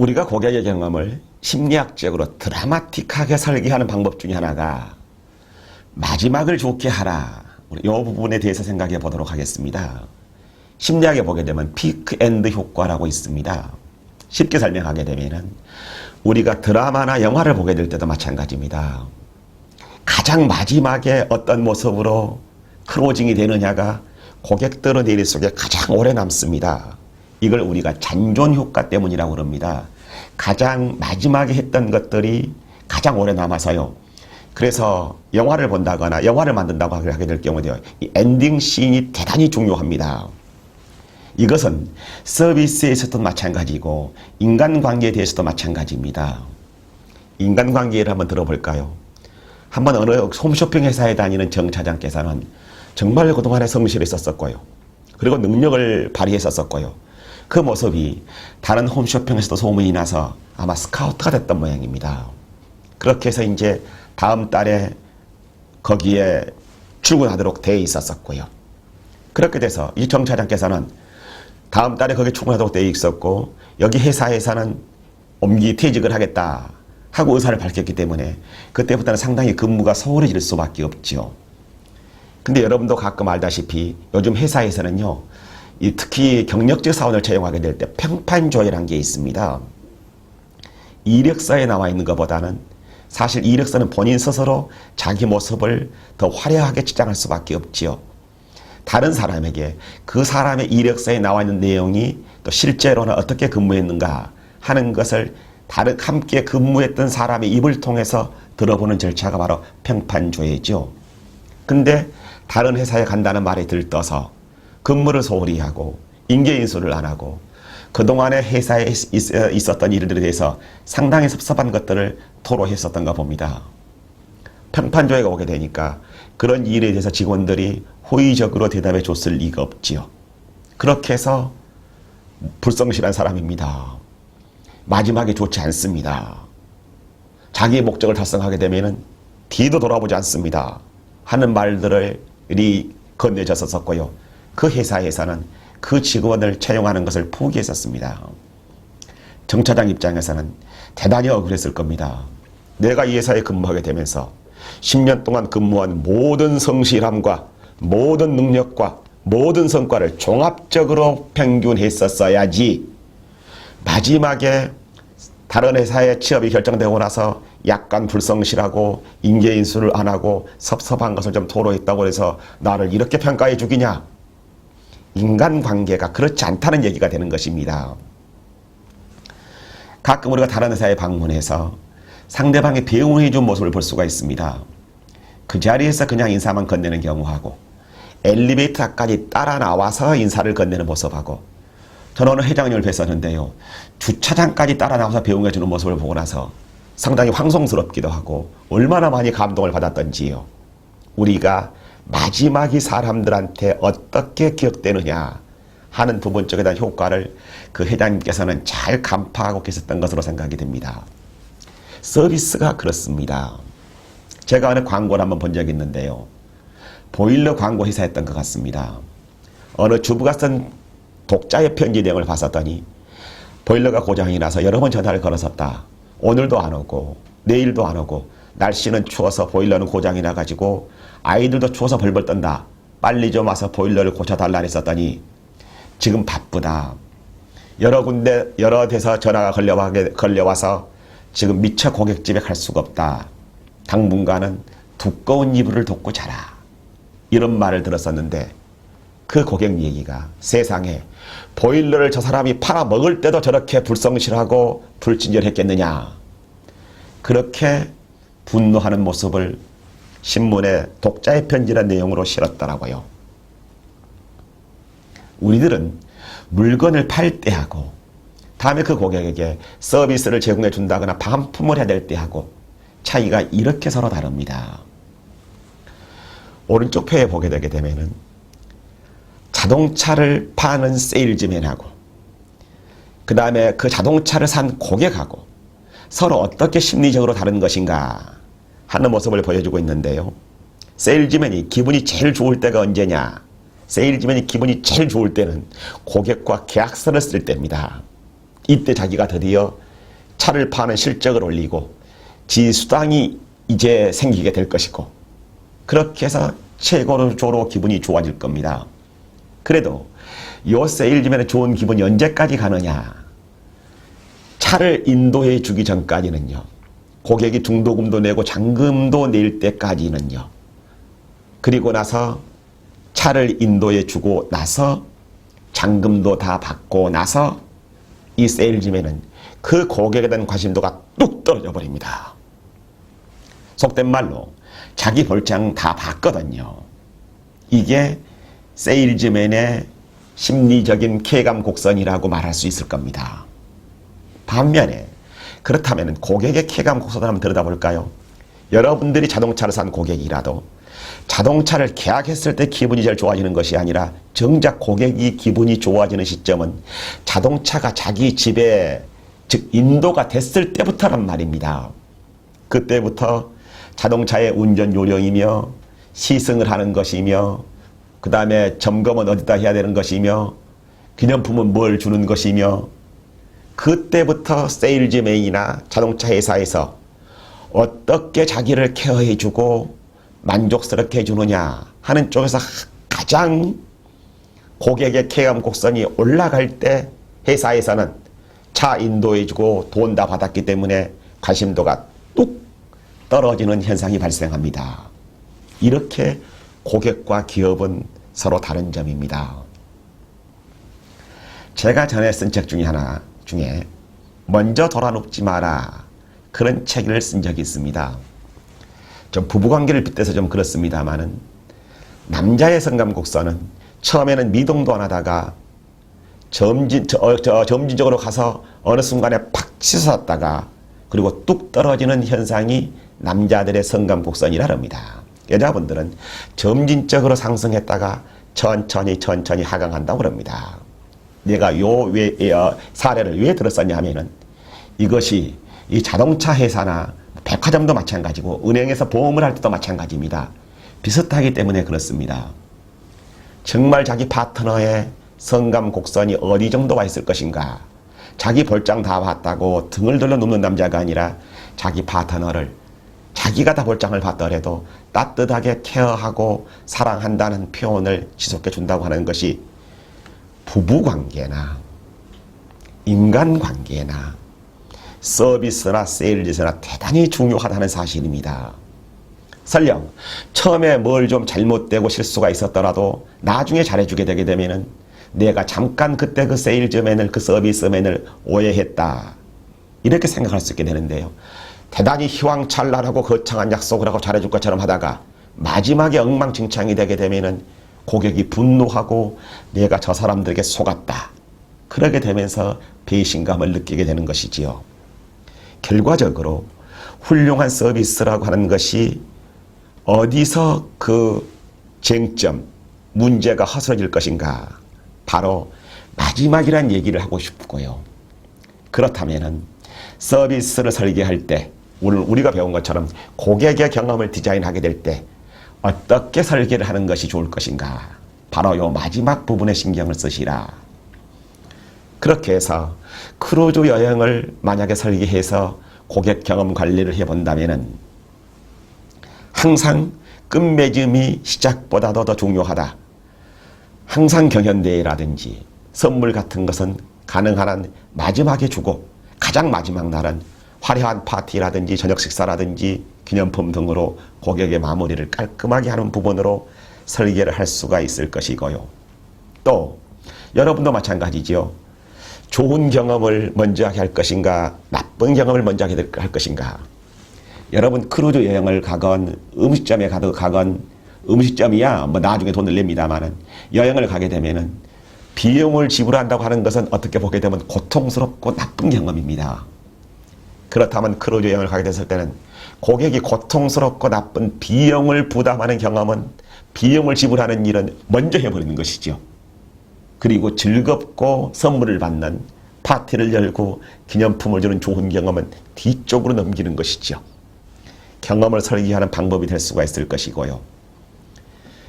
우리가 고객의 경험을 심리학적으로 드라마틱하게 설계하는 방법 중에 하나가 마지막을 좋게 하라. 이 부분에 대해서 생각해 보도록 하겠습니다. 심리학에 보게 되면 피크 엔드 효과라고 있습니다. 쉽게 설명하게 되면은 우리가 드라마나 영화를 보게 될 때도 마찬가지입니다. 가장 마지막에 어떤 모습으로 클로징이 되느냐가 고객들의 뇌리 속에 가장 오래 남습니다. 이걸 우리가 잔존 효과 때문이라고 그럽니다. 가장 마지막에 했던 것들이 가장 오래 남아서요. 그래서 영화를 본다거나 영화를 만든다고 하게 될 경우에요. 이 엔딩 씬이 대단히 중요합니다. 이것은 서비스에 있어서도 마찬가지고 인간관계에 대해서도 마찬가지입니다. 인간관계를 한번 들어볼까요? 한번 어느 홈쇼핑 회사에 다니는 정 차장께서는 정말 그동안에 성실히 썼었고요. 그리고 능력을 발휘했었고요. 그 모습이 다른 홈쇼핑에서도 소문이 나서 아마 스카우트가 됐던 모양입니다. 그렇게 해서 이제 다음 달에 거기에 출근하도록 돼 있었고요. 그렇게 돼서 이 정 차장께서는 다음 달에 거기에 출근하도록 돼 있었고 여기 회사에서는 퇴직을 하겠다 하고 의사를 밝혔기 때문에 그때부터는 상당히 근무가 소홀해질 수밖에 없죠. 근데 여러분도 가끔 알다시피 요즘 회사에서는요, 특히 경력직 사원을 채용하게 될 때 평판조회라는 게 있습니다. 이력서에 나와 있는 것보다는 사실 이력서는 본인 스스로 자기 모습을 더 화려하게 치장할 수밖에 없지요. 다른 사람에게 그 사람의 이력서에 나와 있는 내용이 또 실제로는 어떻게 근무했는가 하는 것을 함께 근무했던 사람의 입을 통해서 들어보는 절차가 바로 평판조회죠. 근데 다른 회사에 간다는 말에 들떠서 근무를 소홀히 하고 인계인수를 안 하고 그동안의 회사에 있었던 일들에 대해서 상당히 섭섭한 것들을 토로했었던가 봅니다. 평판조회가 오게 되니까 그런 일에 대해서 직원들이 호의적으로 대답해 줬을 리가 없지요. 그렇게 해서 불성실한 사람입니다. 마지막에 좋지 않습니다. 자기의 목적을 달성하게 되면은 뒤도 돌아보지 않습니다. 하는 말들이 건네졌었고요. 그 회사에서는 그 직원을 채용하는 것을 포기했었습니다. 정 차장 입장에서는 대단히 억울했을 겁니다. 내가 이 회사에 근무하게 되면서 10년 동안 근무한 모든 성실함과 모든 능력과 모든 성과를 종합적으로 평균했었어야지 마지막에 다른 회사에 취업이 결정되고 나서 약간 불성실하고 인계인수를 안 하고 섭섭한 것을 좀 토로했다고 해서 나를 이렇게 평가해 주기냐? 인간관계가 그렇지 않다는 얘기가 되는 것입니다. 가끔 우리가 다른 회사에 방문해서 상대방이 배웅해 준 모습을 볼 수가 있습니다. 그 자리에서 그냥 인사만 건네는 경우하고 엘리베이터까지 따라 나와서 인사를 건네는 모습하고 저는 오늘 회장님을 뵀었는데요. 주차장까지 따라 나와서 배웅해 주는 모습을 보고 나서 상당히 황송스럽기도 하고 얼마나 많이 감동을 받았던지요. 우리가 마지막이 사람들한테 어떻게 기억되느냐 하는 부분 쪽에 대한 효과를 그 회장님께서는 잘 간파하고 계셨던 것으로 생각이 됩니다. 서비스가 그렇습니다. 제가 어느 광고를 한번 본 적이 있는데요. 보일러 광고 회사였던 것 같습니다. 어느 주부가 쓴 독자의 편지 내용을 봤었더니 보일러가 고장이 나서 여러 번 전화를 걸었었다. 오늘도 안 오고 내일도 안 오고 날씨는 추워서 보일러는 고장이 나가지고 아이들도 추워서 벌벌 떤다. 빨리 좀 와서 보일러를 고쳐달라 했었더니 지금 바쁘다. 여러 군데 여러 데서 전화가 걸려와서 지금 미처 고객집에 갈 수가 없다. 당분간은 두꺼운 이불을 덮고 자라. 이런 말을 들었었는데 그 고객 얘기가 세상에 보일러를 저 사람이 팔아먹을 때도 저렇게 불성실하고 불친절했겠느냐. 그렇게 분노하는 모습을 신문에 독자의 편지라는 내용으로 실었더라고요. 우리들은 물건을 팔 때 하고 다음에 그 고객에게 서비스를 제공해 준다거나 반품을 해야 될 때 하고 차이가 이렇게 서로 다릅니다. 오른쪽 표에 보게 되게 되면은 자동차를 파는 세일즈맨하고 그 다음에 그 자동차를 산 고객하고 서로 어떻게 심리적으로 다른 것인가 하는 모습을 보여주고 있는데요. 세일즈맨이 기분이 제일 좋을 때가 언제냐? 세일즈맨이 기분이 제일 좋을 때는 고객과 계약서를 쓸 때입니다. 이때 자기가 드디어 차를 파는 실적을 올리고 지수당이 이제 생기게 될 것이고, 그렇게 해서 최고로 기분이 좋아질 겁니다. 그래도 요 세일즈맨의 좋은 기분이 언제까지 가느냐? 차를 인도해 주기 전까지는요. 고객이 중도금도 내고 잔금도 낼 때까지는요. 그리고 나서 차를 인도해 주고 나서 잔금도 다 받고 나서 이 세일즈맨은 그 고객에 대한 관심도가 뚝 떨어져 버립니다. 속된 말로 자기 볼장 다 봤거든요. 이게 세일즈맨의 심리적인 쾌감 곡선이라고 말할 수 있을 겁니다. 반면에 그렇다면 고객의 쾌감 곡선을 한번 들여다볼까요? 여러분들이 자동차를 산 고객이라도 자동차를 계약했을 때 기분이 제일 좋아지는 것이 아니라 정작 고객이 기분이 좋아지는 시점은 자동차가 자기 집에, 즉 인도가 됐을 때부터란 말입니다. 그때부터 자동차의 운전 요령이며 시승을 하는 것이며 그 다음에 점검은 어디다 해야 되는 것이며 기념품은 뭘 주는 것이며, 그때부터 세일즈맨이나 자동차 회사에서 어떻게 자기를 케어해주고 만족스럽게 해주느냐 하는 쪽에서 가장 고객의 쾌감 곡선이 올라갈 때 회사에서는 차 인도해주고 돈 다 받았기 때문에 관심도가 뚝 떨어지는 현상이 발생합니다. 이렇게 고객과 기업은 서로 다른 점입니다. 제가 전에 쓴 책 중에 하나 중에 먼저 돌아눕지 마라, 그런 책을 쓴 적이 있습니다. 좀 부부관계를 빗대서 좀 그렇습니다만은, 남자의 성감곡선은 처음에는 미동도 안 하다가 점진적으로 가서 어느 순간에 팍 치솟았다가 그리고 뚝 떨어지는 현상이 남자들의 성감곡선이라 합니다. 여자분들은 점진적으로 상승했다가 천천히 하강한다고 그럽니다. 내가 요 사례를 왜 들었었냐 하면은, 이것이 이 자동차 회사나 백화점도 마찬가지고 은행에서 보험을 할 때도 마찬가지입니다. 비슷하기 때문에 그렇습니다. 정말 자기 파트너의 성감 곡선이 어디 정도가 있을 것인가, 자기 볼장 다 봤다고 등을 돌려 눕는 남자가 아니라 자기 파트너를 자기가 다 볼장을 봤더라도 따뜻하게 케어하고 사랑한다는 표현을 지속해 준다고 하는 것이 부부관계나 인간관계나 서비스나 세일즈나 대단히 중요하다는 사실입니다. 설령 처음에 뭘 좀 잘못되고 실수가 있었더라도 나중에 잘해주게 되게 되면은 내가 잠깐 그때 그 세일즈맨을, 그 서비스맨을 오해했다, 이렇게 생각할 수 있게 되는데요. 대단히 희왕찬란하고 거창한 약속을 하고 잘해줄 것처럼 하다가 마지막에 엉망진창이 되게 되면은 고객이 분노하고 내가 저 사람들에게 속았다, 그러게 되면서 배신감을 느끼게 되는 것이지요. 결과적으로 훌륭한 서비스라고 하는 것이 어디서 그 쟁점, 문제가 허술해질 것인가, 바로 마지막이란 얘기를 하고 싶고요. 그렇다면은 서비스를 설계할 때 우리가 배운 것처럼 고객의 경험을 디자인하게 될 때 어떻게 설계를 하는 것이 좋을 것인가, 바로 요 마지막 부분에 신경을 쓰시라. 그렇게 해서 크루즈 여행을 만약에 설계해서 고객 경험 관리를 해본다면은 항상 끝맺음이 시작보다도 더 중요하다. 항상 경연대회라든지 선물 같은 것은 가능한 한 마지막에 주고, 가장 마지막 날은 화려한 파티라든지 저녁 식사라든지 기념품 등으로 고객의 마무리를 깔끔하게 하는 부분으로 설계를 할 수가 있을 것이고요. 또 여러분도 마찬가지지요. 좋은 경험을 먼저 하게 할 것인가, 나쁜 경험을 먼저 하게 할 것인가. 여러분 크루즈 여행을 가건 음식점에 가건, 음식점이야 뭐 나중에 돈을 냅니다만은, 여행을 가게 되면은 비용을 지불한다고 하는 것은 어떻게 보게 되면 고통스럽고 나쁜 경험입니다. 그렇다면 크루즈 여행을 가게 됐을 때는 고객이 고통스럽고 나쁜 비용을 부담하는 경험은, 비용을 지불하는 일은 먼저 해버리는 것이죠. 그리고 즐겁고 선물을 받는, 파티를 열고 기념품을 주는 좋은 경험은 뒤쪽으로 넘기는 것이죠. 경험을 설계하는 방법이 될 수가 있을 것이고요.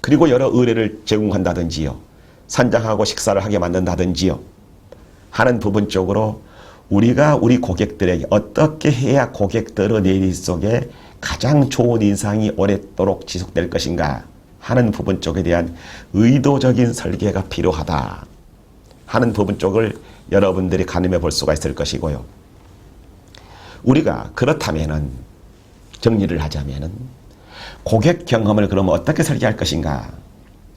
그리고 여러 의뢰를 제공한다든지요, 선장하고 식사를 하게 만든다든지요 하는 부분 쪽으로 우리가 우리 고객들에게 어떻게 해야 고객들의 내리 속에 가장 좋은 인상이 오랫도록 지속될 것인가 하는 부분 쪽에 대한 의도적인 설계가 필요하다 하는 부분 쪽을 여러분들이 가늠해 볼 수가 있을 것이고요. 우리가 그렇다면은 정리를 하자면은 고객 경험을 그러면 어떻게 설계할 것인가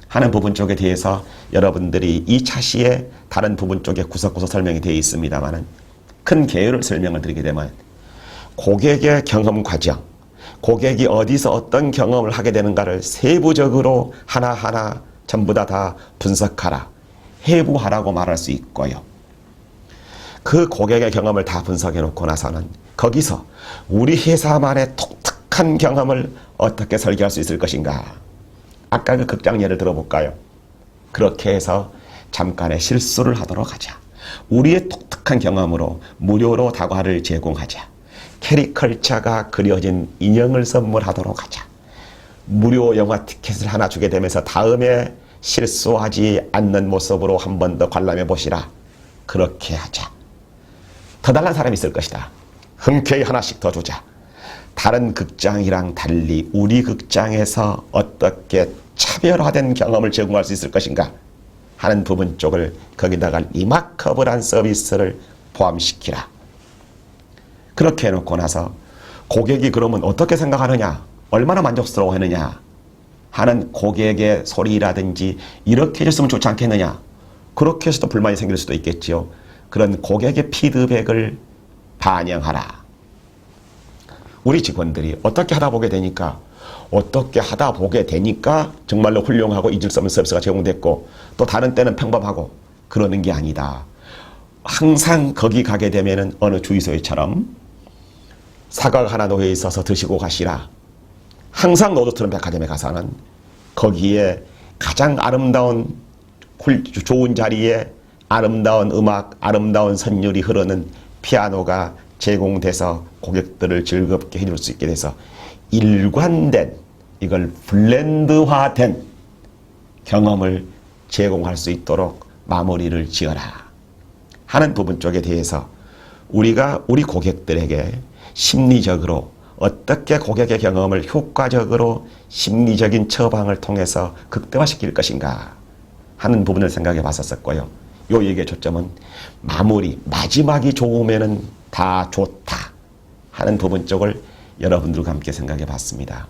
하는 부분 쪽에 대해서 여러분들이 이 차시의 다른 부분 쪽에 구석구석 설명이 되어 있습니다만은 큰 개요를 설명을 드리게 되면 고객의 경험 과정, 고객이 어디서 어떤 경험을 하게 되는가를 세부적으로 하나하나 전부 다 분석하라, 해부하라고 말할 수 있고요. 그 고객의 경험을 다 분석해 놓고 나서는 거기서 우리 회사만의 독특한 경험을 어떻게 설계할 수 있을 것인가. 아까 그 극장 예를 들어볼까요? 그렇게 해서 잠깐의 실수를 하도록 하자. 우리의 독특한 경험으로 무료로 다과를 제공하자. 캐리컬처가 그려진 인형을 선물하도록 하자. 무료 영화 티켓을 하나 주게 되면서 다음에 실수하지 않는 모습으로 한 번 더 관람해 보시라. 그렇게 하자. 더 달란 사람이 있을 것이다. 흔쾌히 하나씩 더 주자. 다른 극장이랑 달리 우리 극장에서 어떻게 차별화된 경험을 제공할 수 있을 것인가 하는 부분 쪽을 거기다가 리마커블한 서비스를 포함시키라. 그렇게 해놓고 나서 고객이 그러면 어떻게 생각하느냐, 얼마나 만족스러워하느냐 하는 고객의 소리라든지 이렇게 해줬으면 좋지 않겠느냐, 그렇게 해서도 불만이 생길 수도 있겠지요. 그런 고객의 피드백을 반영하라. 우리 직원들이 어떻게 하다 보게 되니까 정말로 훌륭하고 잊을 수 없는 서비스가 제공됐고 또 다른 때는 평범하고 그러는 게 아니다. 항상 거기 가게 되면은 어느 주유소에처럼 사과가 하나 놓여 있어서 드시고 가시라. 항상 노드트럼 백화점에 가서는 거기에 가장 아름다운 좋은 자리에 아름다운 음악, 아름다운 선율이 흐르는 피아노가 제공돼서 고객들을 즐겁게 해줄 수 있게 돼서 일관된, 이걸 블렌드화된 경험을 제공할 수 있도록 마무리를 지어라 하는 부분 쪽에 대해서 우리가 우리 고객들에게 심리적으로 어떻게 고객의 경험을 효과적으로 심리적인 처방을 통해서 극대화시킬 것인가 하는 부분을 생각해 봤었고요. 요 얘기의 초점은 마지막이 좋으면은 다 좋다 하는 부분 쪽을 여러분들과 함께 생각해 봤습니다.